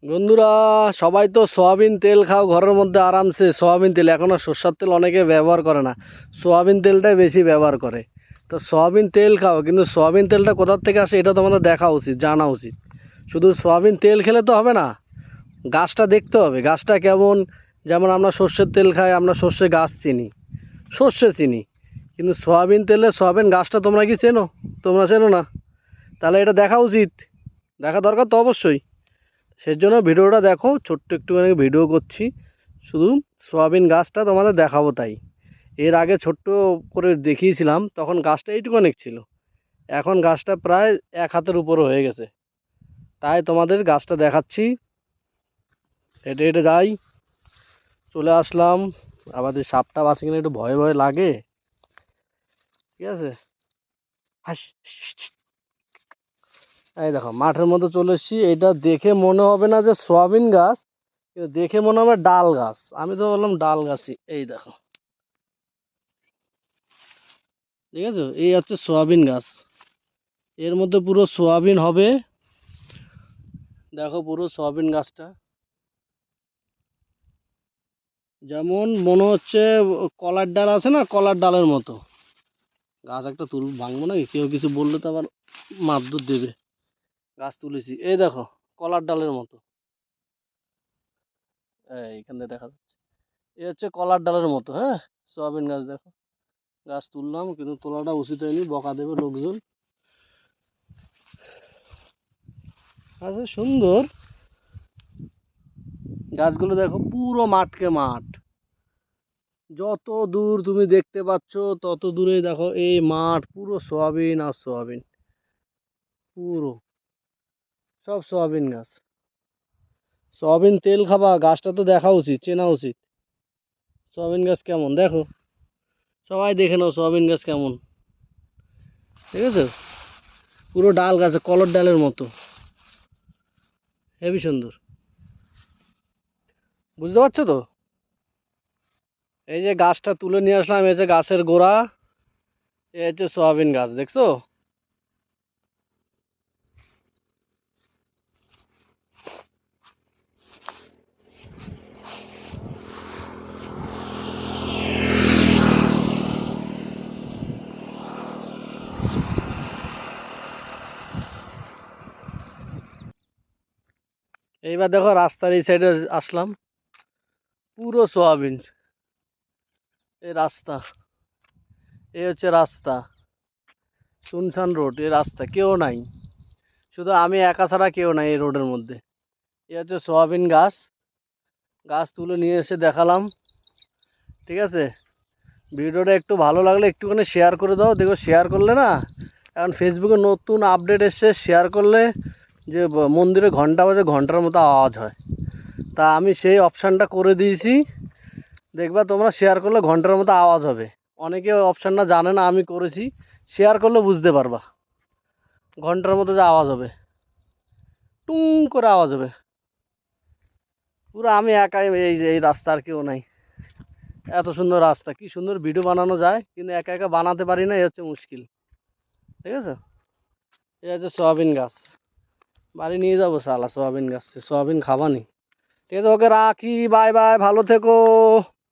বন্ধুরা, সবাই তো সয়াবিন তেল খাও ঘরের মধ্যে আরামসে। সয়াবিন তেল এখন আর সরষের তেল অনেকে ব্যবহার করে না, সয়াবিন তেলটাই বেশি ব্যবহার করে। তো সয়াবিন তেল খাও, কিন্তু সয়াবিন তেলটা কোথার থেকে আসে এটা তোমাদের দেখা উচিত, জানা উচিত। শুধু সয়াবিন তেল খেলে তো হবে না, গাছটা দেখতে হবে গাছটা কেমন। যেমন আমরা সর্ষের তেল খাই, আমরা সর্ষে গাছ চিনি, সর্ষে চিনি, কিন্তু সয়াবিন তেলে সয়াবিন গাছটা তোমরা কি চেনো? তোমরা চেনো না, তাহলে এটা দেখা উচিত, দেখা দরকার তো অবশ্যই। সেজন্য ভিডিওটা দেখো, ছোট্ট একটুখানি ভিডিও করছি, শুধু সয়াবিন গাছটা তোমাদের দেখাবো তাই। এর আগে ছোট্ট করে দেখিয়েছিলাম, তখন গাছটা এইটুকু ছিল, এখন গাছটা প্রায় 1 হাতের উপরে হয়ে গেছে। তাই তোমাদের গাছটা দেখাচ্ছি। হেঁটে হেঁটে যাই, চলে আসলাম। আমাদের সাপটা আছে কিনা একটু ভয় ভয় লাগে, ঠিক আছে। হাস, এই দেখো মাঠের মধ্যে চলে এসেছি। এটা দেখে মনে হবে না যে সয়াবিন গাছ, কিন্তু দেখে মনে হবে ডাল গাছ। আমি তো বললাম ডাল গাছই। এই দেখো, ঠিক আছে, এই হচ্ছে সয়াবিন গাছ। এর মধ্যে পুরো সয়াবিন হবে। দেখো পুরো সয়াবিন গাছটা যেমন মনে হচ্ছে কলার ডাল আছে না, কলার ডালের মতো। গাছ একটা তুল ভাঙবো নাকি, কেউ কিছু বললে তো আবার মারধর দেবে। গাছ তুলেছি, এই দেখো কলার ডালের মতো। এইখান থেকে দেখা যাচ্ছে, এই হচ্ছে কলার ডালের মতো। হ্যাঁ, সয়াবিন গাছ দেখো। গাছ তুললাম, কিন্তু তোলাটা উচিত হয়নি, বকা দেবে লোকজন। আচ্ছা, সুন্দর গাছগুলো দেখো, পুরো মাঠকে মাঠ। যত দূর তুমি দেখতে পাচ্ছ তত দূরে দেখো এই মাঠ, পুরো সয়াবিন আর সয়াবিন, পুরো সব সয়াবিন গাছ। সয়াবিন তেল খাবা, গাছটা তো দেখা উচিত, চেনা উচিত। সয়াবিন গাছ কেমন দেখো, সবাই দেখে নাও সয়াবিন গাছ কেমন, ঠিক আছে। পুরো ডাল গাছে কলার ডালের মতো, হেবি সুন্দর। বুঝতে পারছো তো? এই যে গাছটা তুলে নিয়ে আসলাম, এই যে গাছের গোড়া, এই হচ্ছে সয়াবিন গাছ, দেখছো? এইবার দেখো রাস্তার এই সাইডে আসলাম, পুরো সয়াবিন। এই রাস্তা, এই হচ্ছে রাস্তা, শুনশান রোড। এই রাস্তা কেউ নাই, শুধু আমি একা ছাড়া কেউ নাই এই রোডের মধ্যে। এই হচ্ছে সয়াবিন গাছ, গাছ তুলে নিয়ে এসে দেখালাম, ঠিক আছে। ভিডিওটা একটু ভালো লাগলে একটুখানি শেয়ার করে দাও। দেখো শেয়ার করলে না, এখন ফেসবুকে নতুন আপডেট এসছে, শেয়ার করলে যে মন্দিরে ঘন্টা বাজে ঘন্টার মতো আওয়াজ হয়, তা আমি সেই অপশানটা করে দিয়েছি। দেখবা তোমরা শেয়ার করলে ঘন্টার মতো আওয়াজ হবে। অনেকে অপশানটা জানে না, আমি করেছি। শেয়ার করলে বুঝতে পারবা, ঘন্টার মতো যে আওয়াজ হবে, টুং করে আওয়াজ হবে। পুরো আমি একাই, এই রাস্তা আর কেউ নাই। এত সুন্দর রাস্তা, কি সুন্দর ভিডিও বানানো যায়, কিন্তু একা একা বানাতে পারি না, এই হচ্ছে মুশকিল, ঠিক আছে। এই হচ্ছে সয়াবিন গাছ, বাড়ি নিয়ে যাবো শালা সয়াবিন গাছ, সয়াবিন খাবানি। ঠিক আছে, ওকে রাখি, বাই বাই, ভালো থেকো।